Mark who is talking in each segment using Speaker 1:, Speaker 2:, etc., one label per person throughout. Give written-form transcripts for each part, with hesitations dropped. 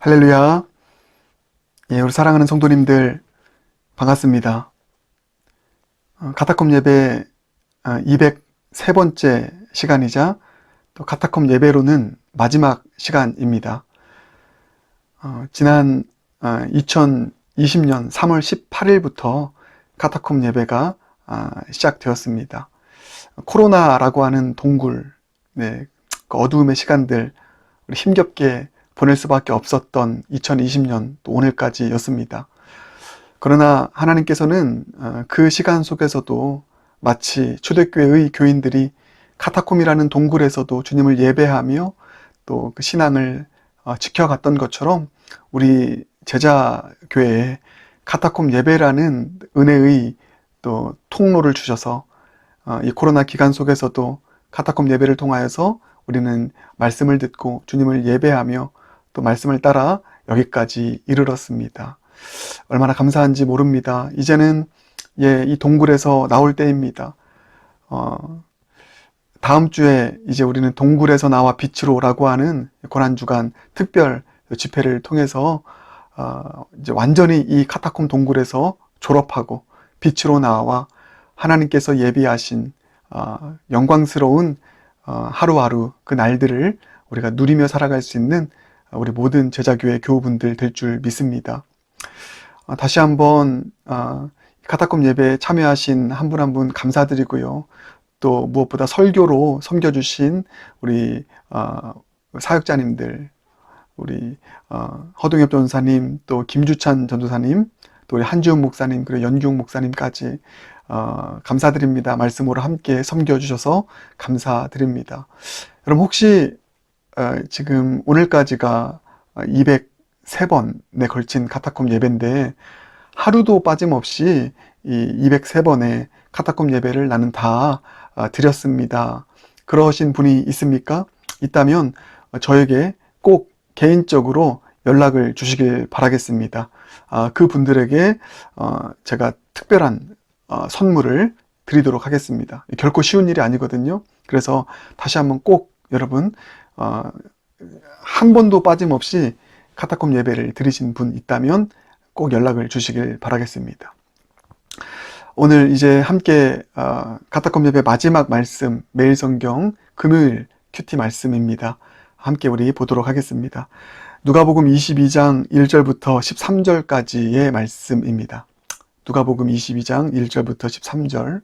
Speaker 1: 할렐루야. 예, 우리 사랑하는 성도님들 반갑습니다. 카타콤 예배 203번째 시간이자 또 카타콤 예배로는 마지막 시간입니다. 지난 2020년 3월 18일부터 카타콤 예배가 시작되었습니다. 코로나라고 하는 동굴, 그 어두움의 시간들 우리 힘겹게 보낼 수밖에 없었던 2020년 또 오늘까지였습니다. 그러나 하나님께서는 그 시간 속에서도 마치 초대교회의 교인들이 카타콤이라는 동굴에서도 주님을 예배하며 또 그 신앙을 지켜갔던 것처럼 우리 제자교회에 카타콤 예배라는 은혜의 또 통로를 주셔서 이 코로나 기간 속에서도 카타콤 예배를 통하여서 우리는 말씀을 듣고 주님을 예배하며 또 말씀을 따라 여기까지 이르렀습니다. 얼마나 감사한지 모릅니다. 이제는 이 동굴에서 나올 때입니다. 다음 주에 이제 우리는 동굴에서 나와 빛으로 라고 하는 고난주간 특별 집회를 통해서 이제 완전히 이 카타콤 동굴에서 졸업하고 빛으로 나와 하나님께서 예비하신 영광스러운 하루하루 그 날들을 우리가 누리며 살아갈 수 있는 우리 모든 제자교회 교우분들 될 줄 믿습니다. 다시 한번 카타콤 예배에 참여하신 한 분 한 분 감사드리고요. 또 무엇보다 설교로 섬겨주신 우리 사역자님들, 우리 허동엽 전사님, 또 김주찬 전도사님, 또 우리 한주영 목사님, 그리고 연기웅 목사님까지 감사드립니다. 말씀으로 함께 섬겨주셔서 감사드립니다. 여러분 혹시 지금 오늘까지가 203번에 걸친 카타콤 예배인데 하루도 빠짐없이 이 203번의 카타콤 예배를 나는 다 드렸습니다. 그러신 분이 있습니까? 있다면 저에게 꼭 개인적으로 연락을 주시길 바라겠습니다. 그 분들에게 제가 특별한 선물을 드리도록 하겠습니다. 결코 쉬운 일이 아니거든요. 그래서 다시 한번 꼭 여러분 한 번도 빠짐없이 카타콤 예배를 드리신 분 있다면 꼭 연락을 주시길 바라겠습니다. 오늘 이제 함께 카타콤 예배 마지막 말씀 매일성경 금요일 큐티 말씀입니다. 함께 우리 보도록 하겠습니다. 누가복음 22장 1절부터 13절까지의 말씀입니다. 누가복음 22장 1절부터 13절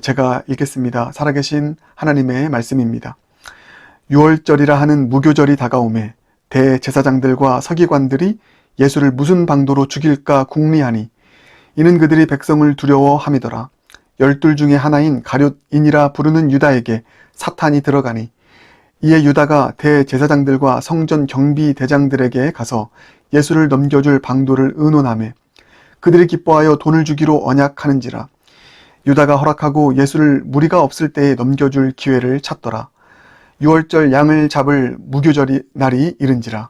Speaker 1: 제가 읽겠습니다. 살아계신 하나님의 말씀입니다. 유월절이라 하는 무교절이 다가오매 대제사장들과 서기관들이 예수를 무슨 방도로 죽일까 궁리하니 이는 그들이 백성을 두려워함이더라. 12 중에 하나인 가룟인이라 부르는 유다에게 사탄이 들어가니 이에 유다가 대제사장들과 성전 경비대장들에게 가서 예수를 넘겨줄 방도를 의논하매 그들이 기뻐하여 돈을 주기로 언약하는지라. 유다가 허락하고 예수를 무리가 없을 때에 넘겨줄 기회를 찾더라. 유월절 양을 잡을 무교절이 날이 이른지라.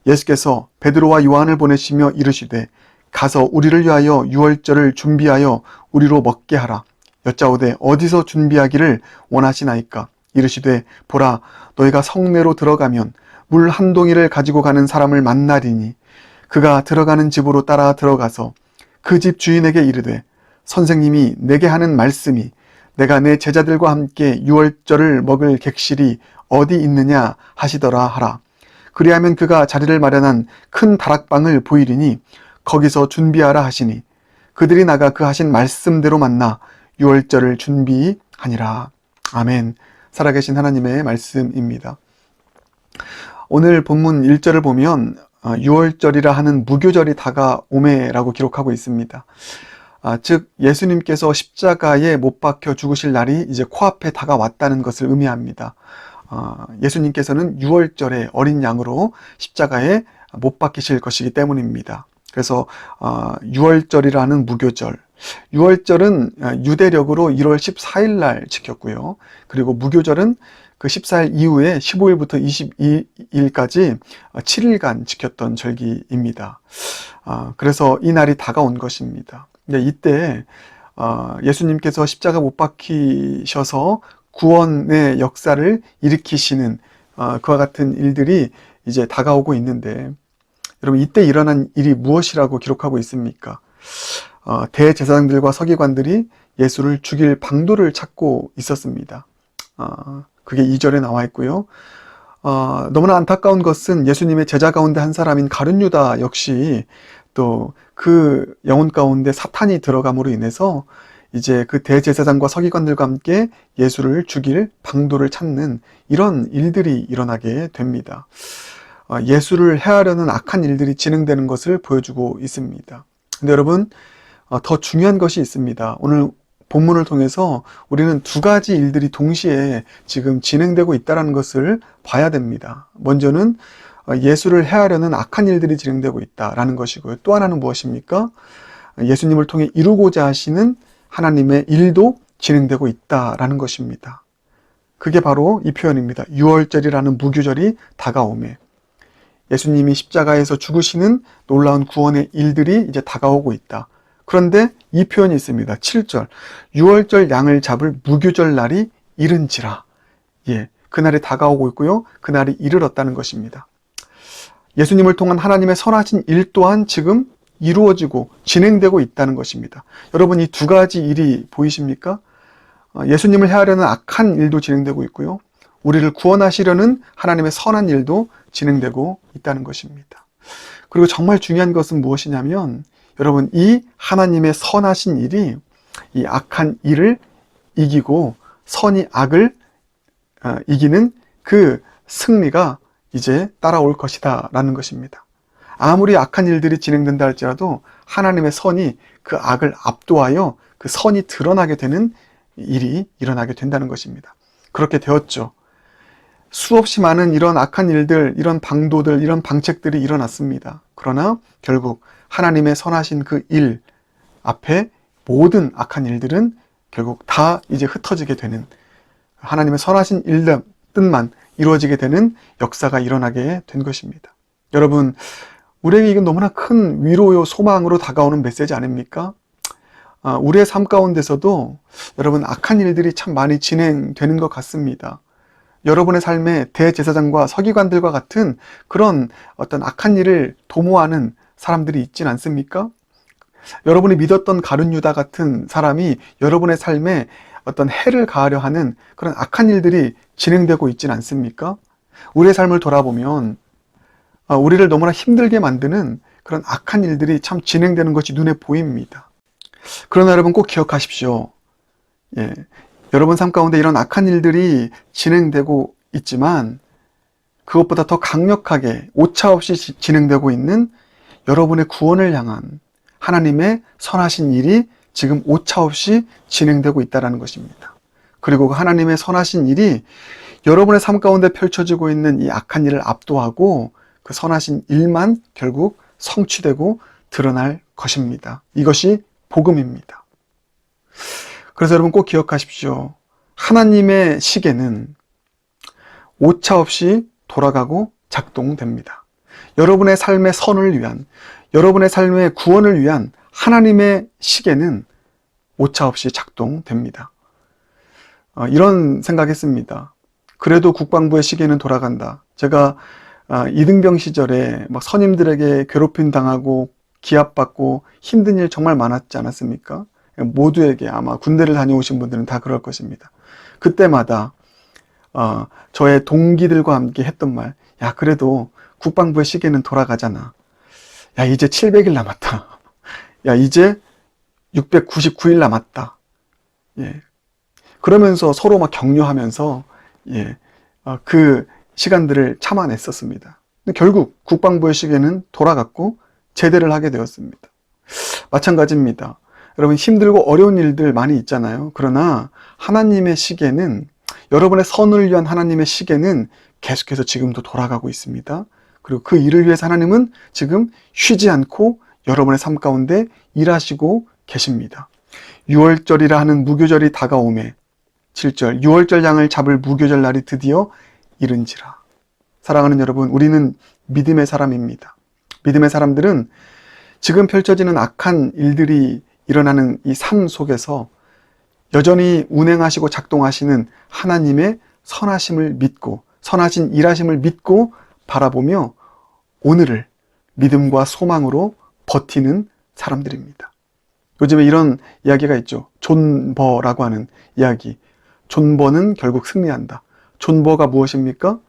Speaker 1: 예수께서 베드로와 요한을 보내시며 이르시되 가서 우리를 위하여 유월절을 준비하여 우리로 먹게 하라. 여짜오되 어디서 준비하기를 원하시나이까. 이르시되 보라 너희가 성내로 들어가면 물 한 동이를 가지고 가는 사람을 만나리니 그가 들어가는 집으로 따라 들어가서 그 집 주인에게 이르되 선생님이 내게 하는 말씀이 내가 내 제자들과 함께 유월절을 먹을 객실이 어디 있느냐 하시더라 하라. 그리하면 그가 자리를 마련한 큰 다락방을 보이리니 거기서 준비하라 하시니 그들이 나가 그 하신 말씀대로 만나 유월절을 준비하니라. 아멘. 살아계신 하나님의 말씀입니다. 오늘 본문 1절을 보면 유월절이라 하는 무교절이 다가오매라고 기록하고 있습니다. 즉 예수님께서 십자가에 못 박혀 죽으실 날이 이제 코앞에 다가왔다는 것을 의미합니다. 예수님께서는 유월절에 어린 양으로 십자가에 못 박히실 것이기 때문입니다. 그래서 유월절이라는 무교절, 유월절은 유대력으로 1월 14일 날 지켰고요. 그리고 무교절은 그 14일 이후에 15일부터 22일까지 7일간 지켰던 절기입니다. 그래서 이 날이 다가온 것입니다. 이때 예수님께서 십자가 못 박히셔서 구원의 역사를 일으키시는 그와 같은 일들이 이제 다가오고 있는데 여러분, 이때 일어난 일이 무엇이라고 기록하고 있습니까? 대제사장들과 서기관들이 예수를 죽일 방도를 찾고 있었습니다. 그게 2절에 나와 있고요. 너무나 안타까운 것은 예수님의 제자 가운데 한 사람인 가룟 유다 역시 또 그 영혼 가운데 사탄이 들어감으로 인해서 이제 그 대제사장과 서기관들과 함께 예수를 죽일 방도를 찾는 이런 일들이 일어나게 됩니다. 예수를 해하려는 악한 일들이 진행되는 것을 보여주고 있습니다. 근데 여러분, 더 중요한 것이 있습니다. 오늘 본문을 통해서 우리는 두 가지 일들이 동시에 지금 진행되고 있다는 것을 봐야 됩니다. 먼저는 예수를 해하려는 악한 일들이 진행되고 있다라는 것이고요. 또 하나는 무엇입니까? 예수님을 통해 이루고자 하시는 하나님의 일도 진행되고 있다라는 것입니다. 그게 바로 이 표현입니다. 유월절이라는 무교절이 다가오매. 예수님이 십자가에서 죽으시는 놀라운 구원의 일들이 이제 다가오고 있다. 그런데 이 표현이 있습니다. 7절. 유월절 양을 잡을 무교절 날이 이른지라. 그날이 다가오고 있고요. 그날이 이르렀다는 것입니다. 예수님을 통한 하나님의 선하신 일 또한 지금 이루어지고 진행되고 있다는 것입니다. 여러분, 이 두 가지 일이 보이십니까? 예수님을 해하려는 악한 일도 진행되고 있고요. 우리를 구원하시려는 하나님의 선한 일도 진행되고 있다는 것입니다. 그리고 정말 중요한 것은 무엇이냐면, 여러분, 이 하나님의 선하신 일이 이 악한 일을 이기고 선이 악을 이기는 그 승리가 이제 따라올 것이다 라는 것입니다. 아무리 악한 일들이 진행된다 할지라도 하나님의 선이 그 악을 압도하여 그 선이 드러나게 되는 일이 일어나게 된다는 것입니다. 그렇게 되었죠. 수없이 많은 이런 악한 일들, 이런 방도들, 이런 방책들이 일어났습니다. 그러나 결국 하나님의 선하신 그 일 앞에 모든 악한 일들은 결국 다 이제 흩어지게 되는, 하나님의 선하신 일들 뜻만 이루어지게 되는 역사가 일어나게 된 것입니다. 여러분, 우리에게 이건 너무나 큰 위로요 소망으로 다가오는 메시지 아닙니까? 우리의 삶 가운데서도 여러분, 악한 일들이 참 많이 진행되는 것 같습니다. 여러분의 삶에 대제사장과 서기관들과 같은 그런 어떤 악한 일을 도모하는 사람들이 있진 않습니까? 여러분이 믿었던 가룟 유다 같은 사람이 여러분의 삶에 어떤 해를 가하려 하는 그런 악한 일들이 진행되고 있진 않습니까? 우리의 삶을 돌아보면 우리를 너무나 힘들게 만드는 그런 악한 일들이 참 진행되는 것이 눈에 보입니다. 그러나 여러분, 꼭 기억하십시오. 여러분 삶 가운데 이런 악한 일들이 진행되고 있지만 그것보다 더 강력하게 오차없이 진행되고 있는 여러분의 구원을 향한 하나님의 선하신 일이 지금 오차없이 진행되고 있다는 것입니다. 그리고 하나님의 선하신 일이 여러분의 삶 가운데 펼쳐지고 있는 이 악한 일을 압도하고 그 선하신 일만 결국 성취되고 드러날 것입니다. 이것이 복음입니다. 그래서 여러분, 꼭 기억하십시오. 하나님의 시계는 오차없이 돌아가고 작동됩니다. 여러분의 삶의 선을 위한, 여러분의 삶의 구원을 위한 하나님의 시계는 오차없이 작동됩니다. 이런 생각했습니다. 그래도 국방부의 시계는 돌아간다. 제가 이등병 시절에 막 선임들에게 괴롭힘 당하고 기압받고 힘든 일 정말 많았지 않았습니까? 모두에게, 아마 군대를 다녀오신 분들은 다 그럴 것입니다. 그때마다 저의 동기들과 함께 했던 말, 야, 그래도 국방부의 시계는 돌아가잖아. 야, 이제 700일 남았다. 야, 이제 699일 남았다. 그러면서 서로 막 격려하면서 그 시간들을 참아냈었습니다. 근데 결국 국방부의 시계는 돌아갔고 제대를 하게 되었습니다. 마찬가지입니다. 여러분, 힘들고 어려운 일들 많이 있잖아요. 그러나 하나님의 시계는, 여러분의 선을 위한 하나님의 시계는 계속해서 지금도 돌아가고 있습니다. 그리고 그 일을 위해서 하나님은 지금 쉬지 않고 여러분의 삶 가운데 일하시고 계십니다. 유월절이라 하는 무교절이 다가오매, 7절, 유월절 양을 잡을 무교절 날이 드디어 이른지라. 사랑하는 여러분, 우리는 믿음의 사람입니다. 믿음의 사람들은 지금 펼쳐지는 악한 일들이 일어나는 이 삶 속에서 여전히 운행하시고 작동하시는 하나님의 선하심을 믿고, 선하신 일하심을 믿고 바라보며 오늘을, 믿음과 소망으로 버티는 사람들입니다. 요즘에 이런 이야기가 있죠. 존버라고 하는 이야기. 존버는 결국 승리한다. 존버가 무엇입니까?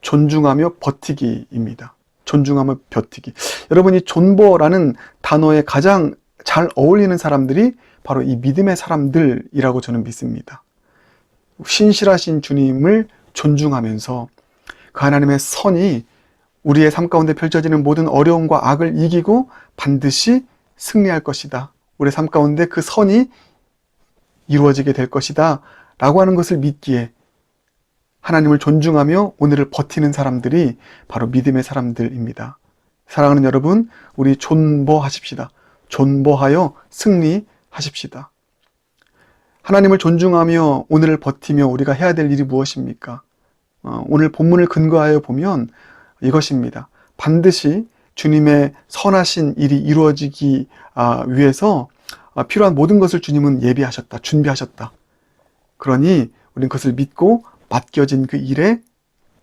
Speaker 1: 존중하며 버티기입니다. 존중하며 버티기. 여러분, 이 존버라는 단어에 가장 잘 어울리는 사람들이 바로 이 믿음의 사람들이라고 저는 믿습니다. 신실하신 주님을 존중하면서 그 하나님의 선이 우리의 삶 가운데 펼쳐지는 모든 어려움과 악을 이기고 반드시 승리할 것이다. 우리의 삶 가운데 그 선이 이루어지게 될 것이다 라고 하는 것을 믿기에 하나님을 존중하며 오늘을 버티는 사람들이 바로 믿음의 사람들입니다. 사랑하는 여러분, 우리 존버하십시다. 존버하여 승리하십시다. 하나님을 존중하며 오늘을 버티며 우리가 해야 될 일이 무엇입니까? 오늘 본문을 근거하여 보면 이것입니다. 반드시 주님의 선하신 일이 이루어지기 위해서 필요한 모든 것을 주님은 예비하셨다, 준비하셨다. 그러니 우리는 그것을 믿고 맡겨진 그 일에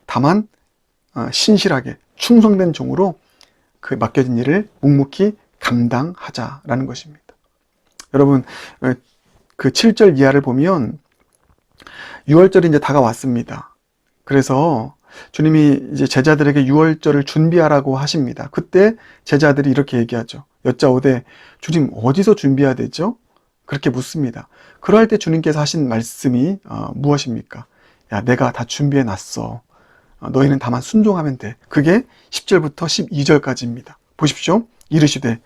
Speaker 1: 다만 신실하게 충성된 종으로 그 맡겨진 일을 묵묵히 감당하자라는 것입니다. 여러분, 그 7절 이하를 보면 6월절이 이제 다가왔습니다. 그래서 주님이 이제 제자들에게 6월절을 준비하라고 하십니다. 그때 제자들이 이렇게 얘기하죠. 여짜오되 주님 어디서 준비해야 되죠? 그렇게 묻습니다. 그럴 때 주님께서 하신 말씀이 무엇입니까? 야, 내가 다 준비해 놨어. 너희는 다만 순종하면 돼. 그게 10절부터 12절까지입니다. 보십시오. 이르시되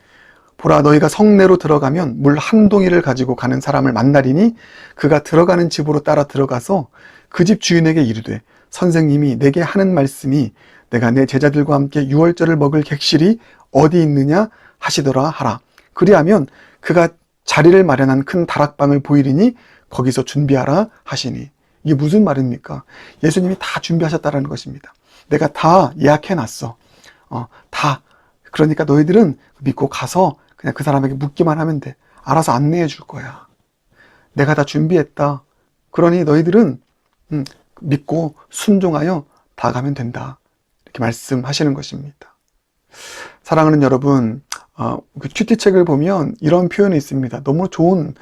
Speaker 1: 보라, 너희가 성내로 들어가면 물 한 동이를 가지고 가는 사람을 만나리니 그가 들어가는 집으로 따라 들어가서 그 집 주인에게 이르되 선생님이 내게 하는 말씀이 내가 내 제자들과 함께 6월절을 먹을 객실이 어디 있느냐 하시더라 하라. 그리하면 그가 자리를 마련한 큰 다락방을 보이리니 거기서 준비하라 하시니. 이게 무슨 말입니까? 예수님이 다 준비하셨다라는 것입니다. 내가 다 예약해놨어. 다. 그러니까 너희들은 믿고 가서 그냥 그 사람에게 묻기만 하면 돼. 알아서 안내해 줄 거야. 내가 다 준비했다. 그러니 너희들은 믿고 순종하여 다 가면 된다. 이렇게 말씀하시는 것입니다. 사랑하는 여러분, 그 큐티책을 보면 이런 표현이 있습니다. 너무 좋은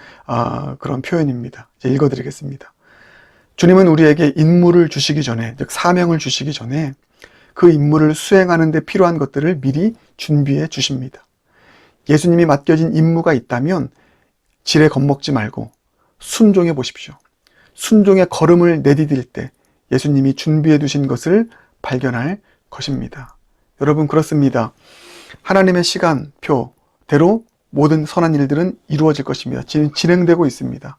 Speaker 1: 그런 표현입니다. 이제 읽어드리겠습니다. 주님은 우리에게 임무를 주시기 전에, 즉 사명을 주시기 전에 그 임무를 수행하는 데 필요한 것들을 미리 준비해 주십니다. 예수님이 맡겨진 임무가 있다면 지레 겁먹지 말고 순종해 보십시오. 순종의 걸음을 내디딜 때 예수님이 준비해 두신 것을 발견할 것입니다. 여러분, 그렇습니다. 하나님의 시간표대로 모든 선한 일들은 이루어질 것입니다. 지금 진행되고 있습니다.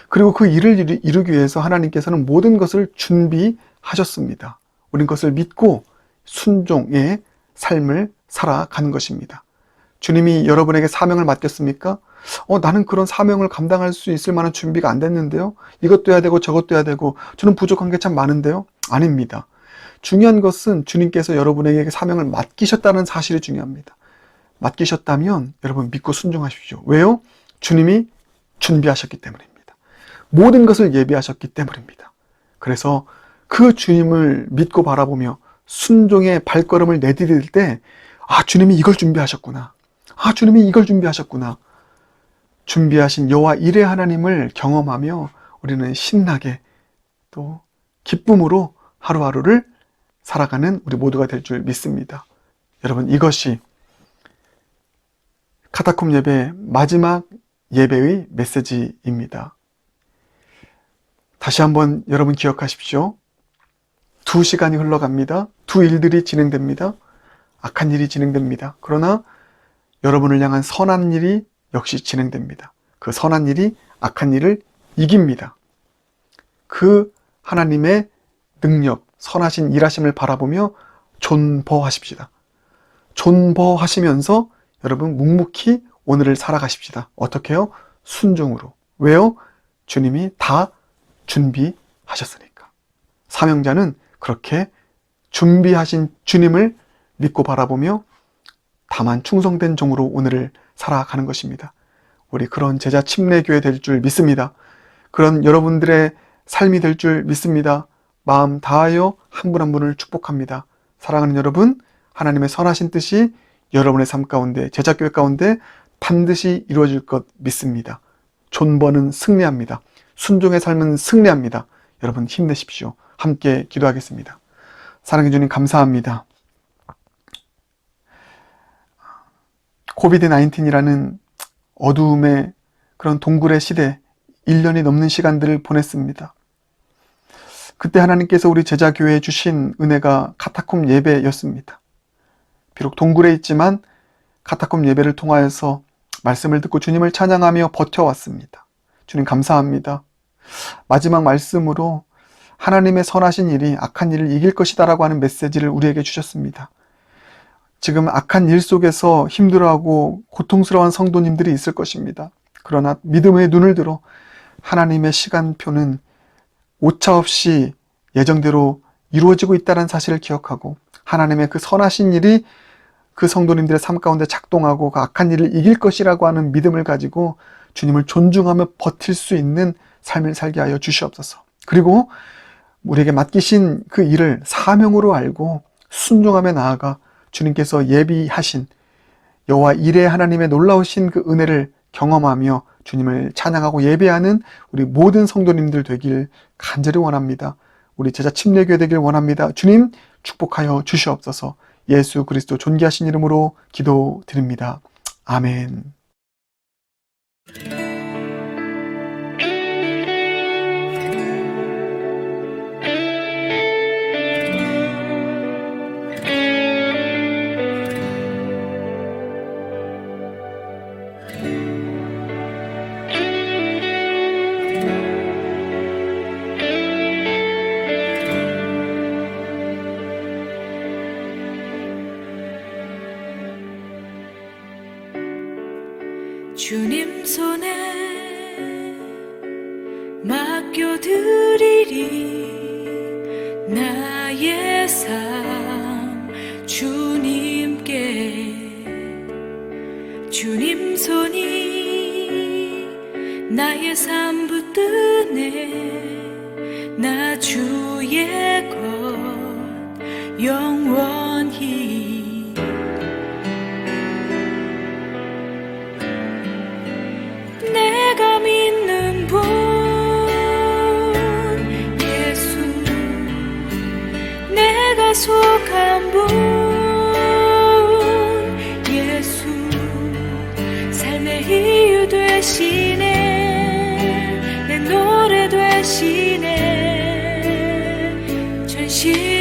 Speaker 1: 그리고 그 일을 이루기 위해서 하나님께서는 모든 것을 준비하셨습니다. 우린 그것을 믿고 순종의 삶을 살아가는 것입니다. 주님이 여러분에게 사명을 맡겼습니까? 나는 그런 사명을 감당할 수 있을 만한 준비가 안 됐는데요. 이것도 해야 되고 저것도 해야 되고 저는 부족한 게 참 많은데요. 아닙니다. 중요한 것은 주님께서 여러분에게 사명을 맡기셨다는 사실이 중요합니다. 맡기셨다면 여러분 믿고 순종하십시오. 왜요? 주님이 준비하셨기 때문입니다. 모든 것을 예비하셨기 때문입니다. 그래서 그 주님을 믿고 바라보며 순종의 발걸음을 내디딜 때 주님이 이걸 준비하셨구나. 주님이 이걸 준비하셨구나. 준비하신 여호와 일의 하나님을 경험하며 우리는 신나게 또 기쁨으로 하루하루를 살아가는 우리 모두가 될 줄 믿습니다. 여러분, 이것이 카타콤 예배 마지막 예배의 메시지입니다. 다시 한번 여러분 기억하십시오. 2시간이 흘러갑니다. 두 일들이 진행됩니다. 악한 일이 진행됩니다. 그러나 여러분을 향한 선한 일이 역시 진행됩니다. 그 선한 일이 악한 일을 이깁니다. 그 하나님의 능력, 선하신 일하심을 바라보며 존버하십시다. 존버하시면서 여러분 묵묵히 오늘을 살아가십시다. 어떻게 해요? 순종으로. 왜요? 주님이 다 준비하셨으니까. 사명자는 그렇게 준비하신 주님을 믿고 바라보며 다만 충성된 종으로 오늘을 살아가는 것입니다. 우리 그런 제자 침례교회 될 줄 믿습니다. 그런 여러분들의 삶이 될 줄 믿습니다. 마음 다하여 한 분 한 분을 축복합니다. 사랑하는 여러분, 하나님의 선하신 뜻이 여러분의 삶 가운데, 제자교회 가운데 반드시 이루어질 것 믿습니다. 존버는 승리합니다. 순종의 삶은 승리합니다. 여러분 힘내십시오. 함께 기도하겠습니다. 사랑해 주님 감사합니다. 코비드-19이라는 어두움의 그런 동굴의 시대, 1년이 넘는 시간들을 보냈습니다. 그때 하나님께서 우리 제자교회에 주신 은혜가 카타콤 예배였습니다. 비록 동굴에 있지만 카타콤 예배를 통하여서 말씀을 듣고 주님을 찬양하며 버텨왔습니다. 주님 감사합니다. 마지막 말씀으로 하나님의 선하신 일이 악한 일을 이길 것이다 라고 하는 메시지를 우리에게 주셨습니다. 지금 악한 일 속에서 힘들어하고 고통스러운 성도님들이 있을 것입니다. 그러나 믿음의 눈을 들어 하나님의 시간표는 오차없이 예정대로 이루어지고 있다는 사실을 기억하고 하나님의 그 선하신 일이 그 성도님들의 삶 가운데 작동하고 그 악한 일을 이길 것이라고 하는 믿음을 가지고 주님을 존중하며 버틸 수 있는 삶을 살게 하여 주시옵소서. 그리고 우리에게 맡기신 그 일을 사명으로 알고 순종하며 나아가 주님께서 예비하신 여호와 이레 하나님의 놀라우신 그 은혜를 경험하며 주님을 찬양하고 예배하는 우리 모든 성도님들 되길 간절히 원합니다. 우리 제자 침례교회 되길 원합니다. 주님 축복하여 주시옵소서. 예수 그리스도 존귀하신 이름으로 기도드립니다. 아멘.
Speaker 2: 주님 손에 맡겨드리리 나의 삶 주님께 주님 손이 나의 삶 붙드네 나 주의 것 영원히 내가 믿는 분 예수 내가 속한 분 예수 삶의 이유 되시네 내 노래 되시네 전시